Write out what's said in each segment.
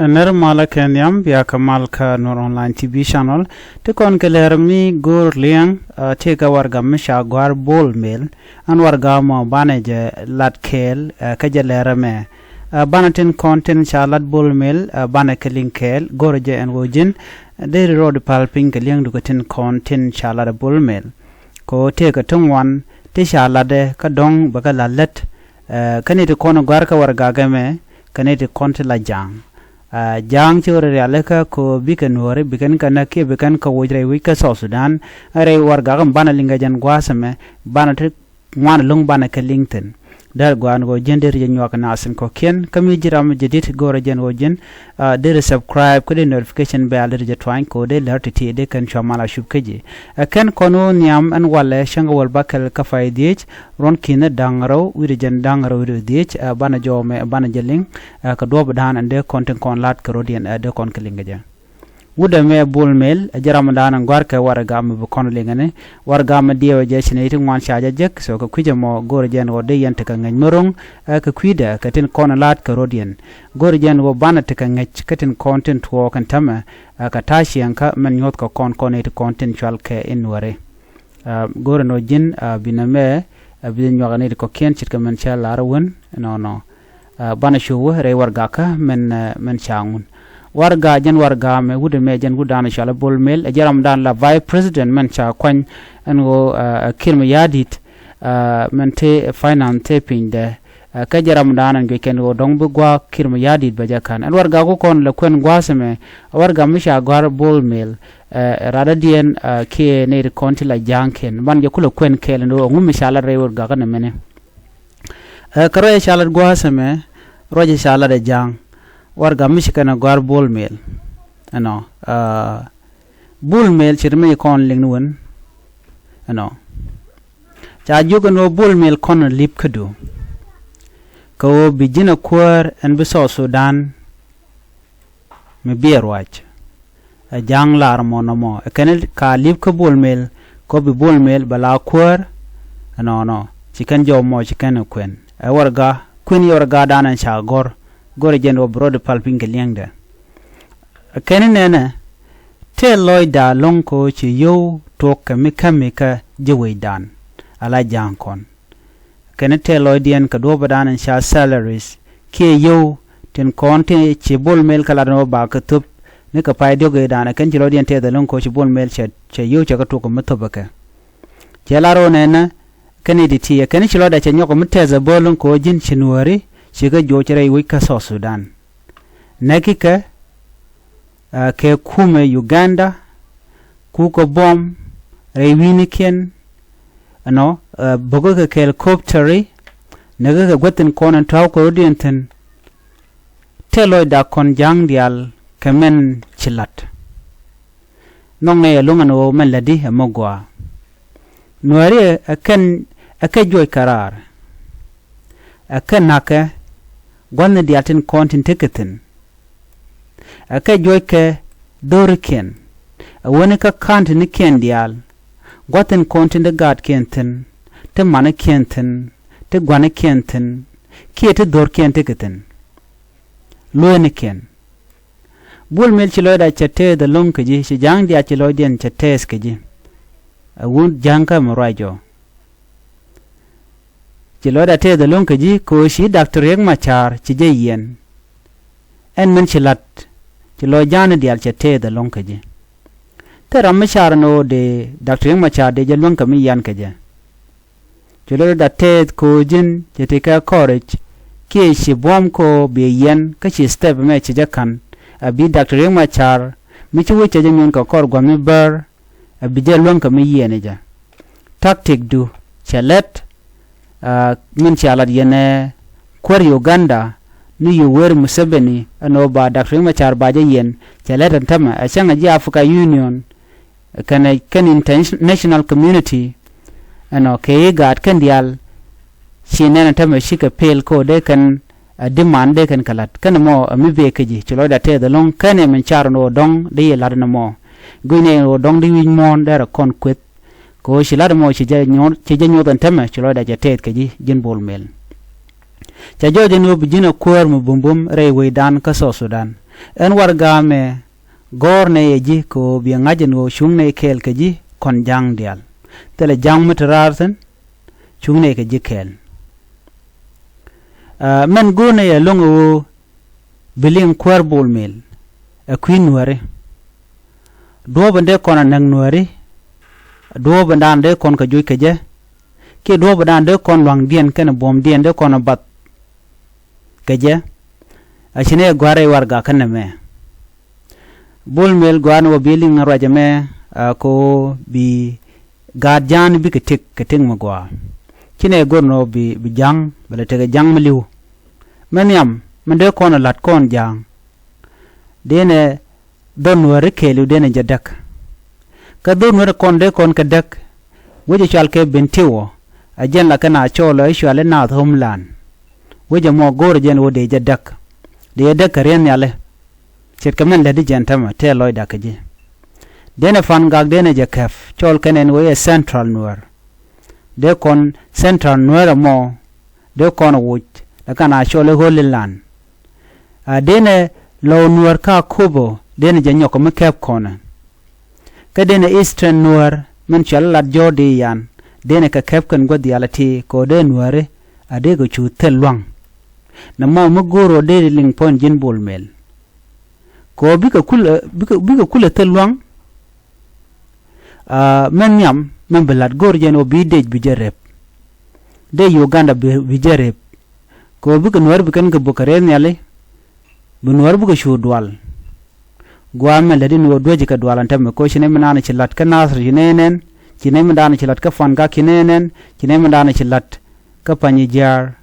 ner mala kenyam bia kamal ka Nuer online TV channel te kon keler mi gor liang te ka warga misha gwar bol mel an warga mo baneje lat kel ka jelera me banatin content cha lat bol mel bana kelin kel gorje en wojin de road palping keliang du katin content cha lat bol mel ko te ka tungwan te cha lade ka dong baka lalet kani te kono gwar ka warga game kani te content la jang jang chore aleka ko bikan wore bikan kana ke bikan ka wojre wika so Sudan are warga gam bana linga jan gwasame bana te ngwan lung bana ka lingten dar gwan go gender yen yok na asen ko ken kami jiram jedit gore jen wojen der subscribe ko de notification bell der jetwain ko de alert ti de kan chamala shubkeji ken kono niam an wale shanga wal bakal ka faidich ron kina dangro wir jen dangro wir dich bana jome bana jeling ka do badan ande content kon lat ko rodien de kon kelinga ja wuda me bol mel jaram dana ngwar ka warga am bu kon lingane warga ma diewa je sine ti ngwan shaja jek so ko kuje mo gor jen wo de yente ka ngany morong ka kwida ka tin kon lat ka rodien gor jen wo bana te ka ngach ka tin content wo kan tama ka tashi anka man nyot ko kon it content chal ke inware gor no jin biname bin nyogane ko ken chit ka man chala rawon no bana shuwo re warga ka men changun warga jan warga me wude me jan gudana shala bol mel jaram dan la vice president man cha kwan an go kirma yadit man te finance te pinde ka jaram dan go ken go dong bu gwa kirma yadit baja kan an warga go kon la kwen gwasame warga misha gwar bol mel rada dien ke ne konti la janken man je kulo kwen kel no ngum shala re warga kan mene karo shala gwasame roje shala de jang warga mishikana gwar bol mel ano bol mel chirme kon lingnuan ano cha jogo no bol mel kon lip kadu ko bijina kwar en biso Sudan me bierwach a jang lar monomo kenel ka lip ka bol mel ko bi bol mel bala kwar no chikan jo mo chikan kwen warga kwen yorga danan cha gore jen wo brode palping keliangda kenene te loida lonko chi yo tok mika jewedan ala jankon kenete loidien ka do badan sha salaries ke yo ten konte chi bol mel kala no ba ka tup ne ka pay doge dana ken loidien te da lonko chi bol mel che yo cha ka to ko mutobaka jelaro nena kenedi ti ken chi loida che nyoko muteza bolon ko jin chinuari chiga jochere wika so Sudan nakika ke kume Uganda kuko bom rewiniken ano bogo ke helicopteri naga ka gwatin konan taw ko rodienten telo da kon jang dial kemen chilat nong ne lungano meladi mogwa nuääri akan joy karar akan naka gwanna diatin kontin tiketin aka joyke doriken woni ka kanti ni ken dial gwatin kontin de gad kenten te mana kenten te gwana kenten kiete dor ken tiketin loene ken bul mel ci loida chete de lonkeji ci jang dia ci loidien chete skeji won janka mo rajo ci loida te de lonkeji ko shi doctor yek machar ci je yen en men ci lat ci lo jana dial ci te de lonkeji te ram machar no de doctor yek machar de je lonka mi yan keje ci loida te ko jin ci te ka courage ke shi bom ko be yen ka ci step me ci jakan abi doctor yek machar mi ci wuce je nyon ka kor gwa mi bar abi je lonka mi yen ja tactic du chelet min chalat yene kwar Uganda ni yuwer Museveni ano ba Dr. Machar baje yen chalatan tama achanga ji Africa Union kan international community ano ke gat kan dial shinana tama shika pel ko de kan demand de kan kalat kan mo mi be keji chlo da te de long kan min char no dong de lar na mo guine no dong di win mon da kon kwet ko shilar mo ci janyo dan tama chlo da jatet keji jin bol mel cha joje no bijina kwar mu bumbum re we dan ka so Sudan en warga me gor ne yeji ko bi ngajen go shung ne kel ke ji kon jang dial tele jang mutrarten shung ne ke ji kel men go ne ye longo biling kwar bol mel a queen nuääri do bande kon nang nuääri do bandande kon ka joy ke je ke do bandande kon wang dien ken bom dien de kon bat ke je a chine gware warga kan me bol mel gwan wo biling raja me ko bi gadjan bi ke tik ma gwa chine gorno bi jang bele te jang meliu menyam mende kon lat kon jang dene don nuääri kelu dene jadak ka don nuääri kon de kon ka dak woje chal ke bentiwo ajen la kana cholo ishwale na thumlan woje mo gor jen wo de jadak de dak karen yale chet kamen le di jentama te loy dakaji dene fan gag dene je kef chol kenen wo central nuer de kon central nuer mo de kon wuj la kana cholo holilan dene lo nuer ka kubo dene je nyoko me kep kona ka dene eastern nuer men chal lat jodi yan dene ka kep kan godi alati ko de nuere ade go chu telwang na ma mugoro de ling pon jin bol mel ko bika kula telwang men nyam men belat gor jen obi dej bi jerep de Uganda bi jerep ko bika nuer bikan ke bukare nyale bu nuer buka shu dwal gwa me ledin wo doji ka dwalan tamme ko shine menana ci lat ka nasr jinenen cine menana ci lat ka fanga kinenen cine menana ci lat ka panyi jar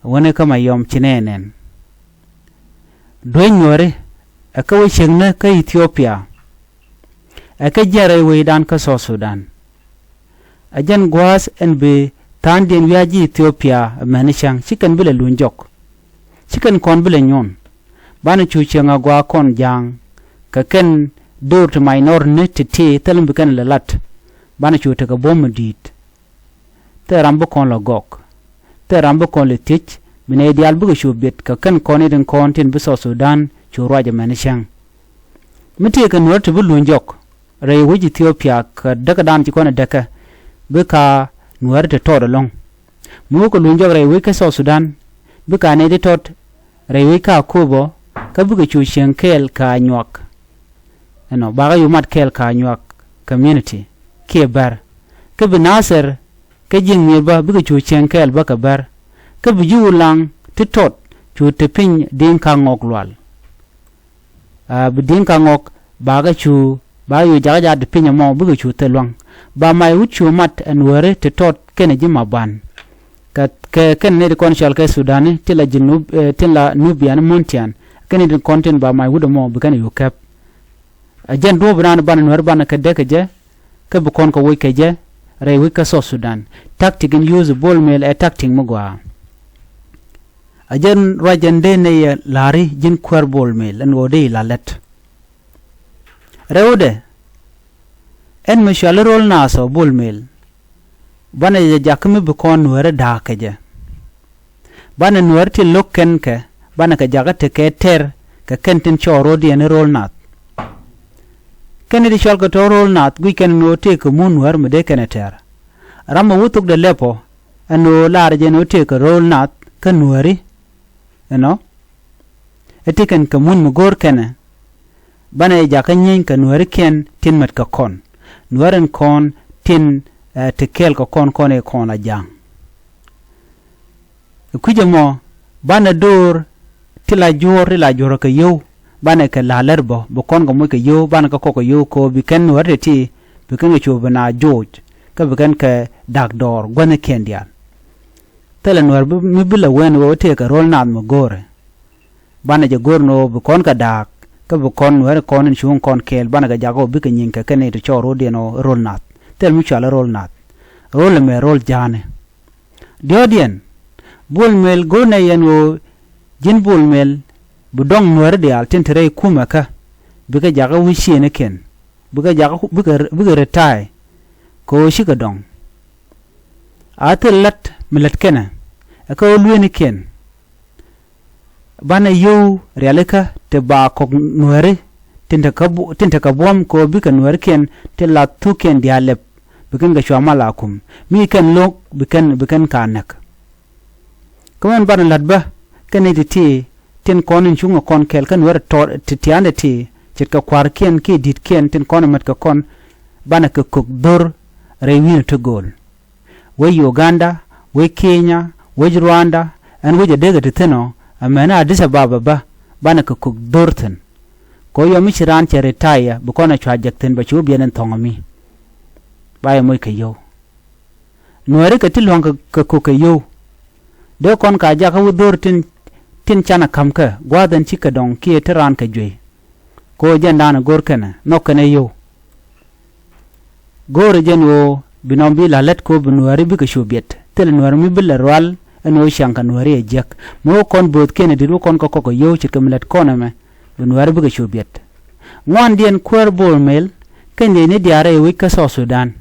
wone kama yom cinenen doy nuere aka wo chengne ka Ethiopia aka jare we dan ka so Sudan ajan gwas en be tandien wiaji Ethiopia manishang chikan bile lunjok chikan kon bile nyon bana chu chenga gwa kon jang ka ken dur to minor nititi telim bikan lalat bana chu te ka bom dit te rambo kon la gok te rambo kon le tich bine dial bu shu bit ka ken kon den kon tin biso Sudan chu raja manishang miti ka nuer to bulun jok rei wuji Ethiopia ka daga dan ci kon daka bika nuer te to long mu ko lunjok rei wi ka so Sudan bika ne de tot rei wi ka kubo ka buga chu shenkel ka nywak eno baga yumat kel ka nywak community ke bar ka binaser ka jing mi ba buga chu shenkel ba ka bar ka bu yulang titot chu te pin din ka ngok lwal bu din ka ngok baga chu ba yu jaga de pin mo buga chu te lwang ba mai uchu mat enwere titot kene jima ban ka ken ne kon shal ka Sudan tila jinub tila nubian montian kene den content ba mai wudo mo bu kan yu kap ajen do ban ban nuer ban ka de ka je ka bu kon ko wi ka je re wi ka so Sudan tactic in use ball mail attacking mo gwa ajen rajan de ne lari jin kwar ball mail en wode lalet rewde en mishal rol na so ball mail bana je jakme bu kon nuer da ka je bana nuer ti lokken ke bana ka jaga te ke ter ka kentin choro di en rol nat kenedi chol ko to rol nat gui ken no te ko mun war me de ken ter rama wutuk de lepo eno lar je no te ko rol nat ka nueri eno etiken ka mun mo gor kene bana ja ka nyin ka nueri ken tin mat ka kon nueren kon tin te kel ko kon e kon a jang kuje mo bana dor tila jor ka yo bana ka lalar bo kon go mo ka yo bana ka ko yo ko bi ken warte ti bi kan chu bana joj ka bi kan ka dak dor gone kendia tele nor mi bila wen wo te ka rol na mo gore bana je gorno bi kon ka dak ka bi kon wer kon en shun kon kel bana ga jago bi ka nyin ka ken to choro de no rol nat tel mi chala rol nat rol me rol jane diodien bul mel gone yen wo jin bul mel bu dong nuer de alten tere kuma ka biga jaga wishi ne ken biga jaga biga retai ko shi ga dong atelat milat kena aka olwe ne ken bana yo realika te ba ko nueri tinta ka bom ko bi ka nueri ken te la tu ken dialep bikin ga shwa malakum mi ken lok bikin kanak kaman bana ladba ken ti tin konin chunga kon kel kan wer to titiande ti chit ka kwar ken ki dit ken tin kon mat ka kon bana ka kok dor rewil to gol we Uganda we Kenya we Rwanda and we dega tino amena Addis Ababa ba bana ka kok dorten ko yo mi chiran che retire bu kona chwa jakten ba chu bienen thongami baye moy ka yo nueri ka tilong ka kok yo de kon ka ja ka dorten tin chana kamka gwadan chika dong ki teran ka jwe ko jandana gorkana nokane yo gore jenwo binombi lalet ko nueri bi ka shubiet tel nueri mi bil ral eno shanka nueri ejek mo kon bot kene diru kon ko yo chika milet koname nueri bi ka shubiet ngwan dien kwer bol mel kende ne diare wi ka so Sudan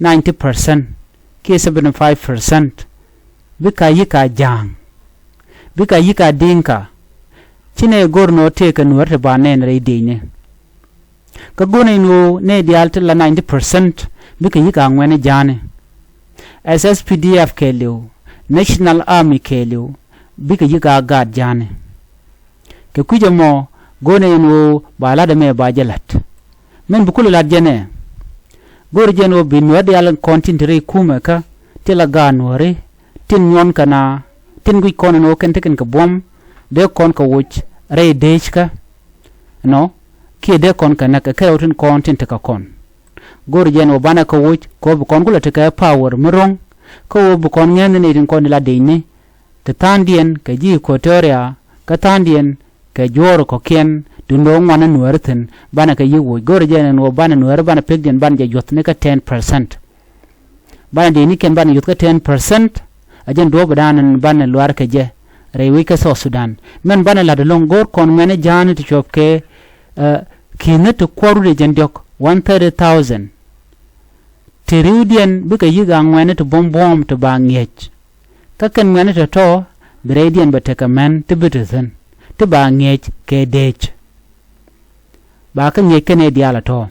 90% ki 75% bi ka yika jang bika yika dinka chine gorno te ka nuer ba ne re dine ka gone no ne dialta la 90% bika yika ngwene jane SSPDF kelu National Army kelu bika yika gad jane ke kuje mo gone no bala da me ba jalat men bukulu la jene gor jeno bin wadi al kontinere kuma ka tela ganore tin nyon kana tin gui kono no ken teken ka bom de kon ka wuch re dechka no ki de kon ka nak ka utin kon tin ka kon gor jen bana ka wuch ko bu kon gula te ka power murong ko bu kon ngen ne din kon la de ni te tandien ka ji ko teoria ka tandien ka jor ko ken du no ngwana nuerten bana ka yiwo gor jen no bana nuer bana pegden ban je jot ne ka 10% bana de ni ken bana jot ka 10% ajen do badanan ban luar ke je rewi ka so Sudan men ban la de long gor kon mene jan ti chop ke kine to koru de jendok 130,000 teriudien bi ka yiga ngwene to bom to bangech ka ken mene to gradient bateka men to bituzen to bangech ke dech ba ka ngeke ne diala to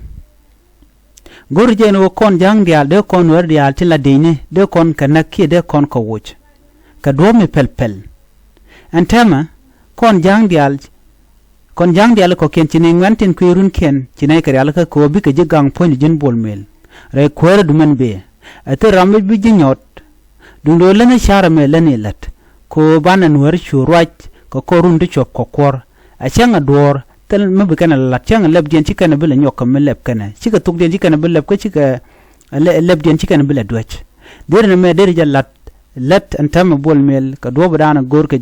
gor jeno kon jang dial de kon wer dial ti la dine de kon kanaki de kon ko wuch ka do mi pelpel antama kon jang dial ko ken chini ngantin kuirun ken chinai kare ka ko bi ka jigang pon jin bol mel re kwer du men be ate ramme bi jinyot dundo lene shara me lene lat ko banan wer churwach ko korun du chop ko kor a changa dor tel mabe kana la changa leb dien chikana bele nyokam leb kana chika tuk dien chikana bele ko chika leb dien chikana bele doch der ne me der jallat let antam bol mel ka do badana gor ke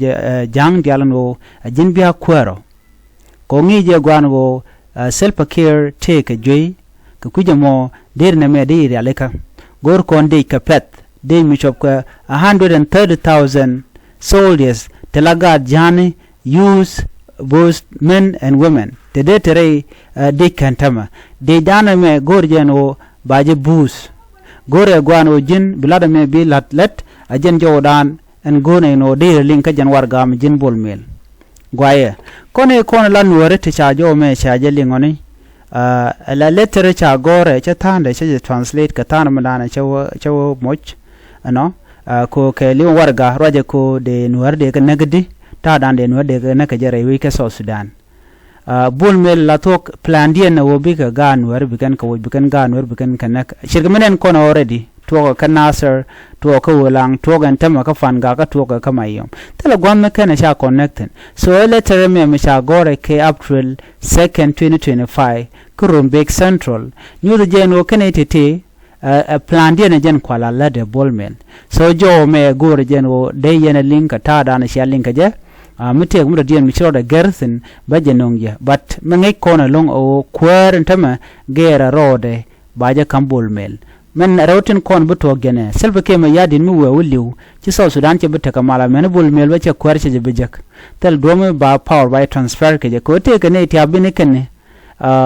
jang dialano jin biya kwero ko ngi je gwango self care take joy ka kujamo der ne me der aleka gor kon de ka pet de mi chop ka 130,000 soldiers telaga jani use both men and women the detere de kantama de dana me gorjeno baje bus gore gwano jin bilada me bi lat ajen jodan en gone no de linka jan warga me jin bolmel gwaye kone lan wore te chajo me chaje lingoni la letter cha gore cha tande cha translate ka tan mandana chawo moch ano ko ke li warga roje ko de nuar de ka nagdi ta dan de nuar de ka naka jare wi ka so Sudan bolmel la tok plan dien wo bi ka gan war bi kan ka wo bi kan gan war bi kan kanak shirgmenen kono already to ka nasser to ka wolang to gan tama ka fan ga ka to ka kamayom tala gwan me kana sha connecting so later me sha gore ke April 2nd 2025 Kurumbek Central new the geno kenetete a plan dien gen kwala la de bolmel so jo me gore geno de yen link ta dan sha link je mute mu da dien mi chiro da gerthen baje nongya but mangay kona long o kwer ntama gera rode baje kambol mel men rawtin kon buto gene selbe ke ma yadin mi wewliw ci so Sudan ci bita kamala men bol mel bace kwer ci bijak tel dome ba power by transfer ke je ko te ke ne ti abine kenne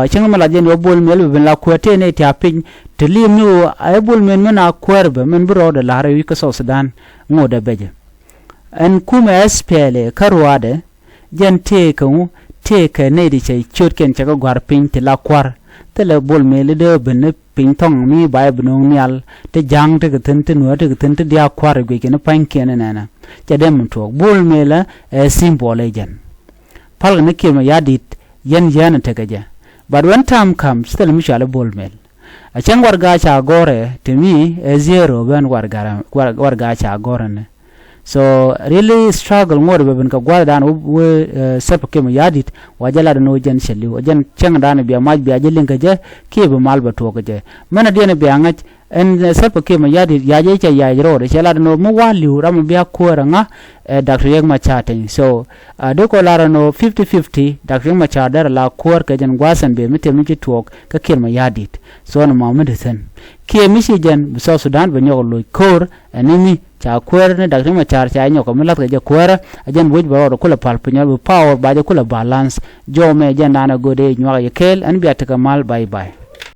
chinga mala jen bol mel be la ko te ne ti apin te lim ni ay bol men mena kwer be men bro da la rewi ko so Sudan ngoda beje en kuma SPLA karwade jen te ka ne di chai chot ken chaga gwar pin te la kwar te le bol mel de ben pin tong mi ba bunong nyal te jang te ten te no te ten te dia kwar ge ken pan ken na na cha dem to bol mel symbol jen pal ne ke ma yadit yen te ga ja but when time comes still mi shala bol mel a chang warga cha gore to me zero ben warga cha gore ne so really struggle more ben ka gwada dan we sep ke ma yadit wajala da no jen sheli wajen chang dan biya maj biya jelin ka je ke be mal ba to ka je mana de ne biya ngach en sep ke ma yadit ya je cha ya ro de chala no mo wali ram biya ko ranga dr yeg ma cha ten so de ko la no 50-50 dr ma cha dar la ko ka jen gwasan be mite mi tok ka ke ma yadit so no ma medicine ke mi shi jen so sudan be nyol lo kor enemi cha kwer ne dr ma cha cha nyoko mi lat ka je kwera ajen wuj ba ro kula pal pinyal power ba je kula balance jo me jen na go de nywa ye kel an biya ta mal bye bye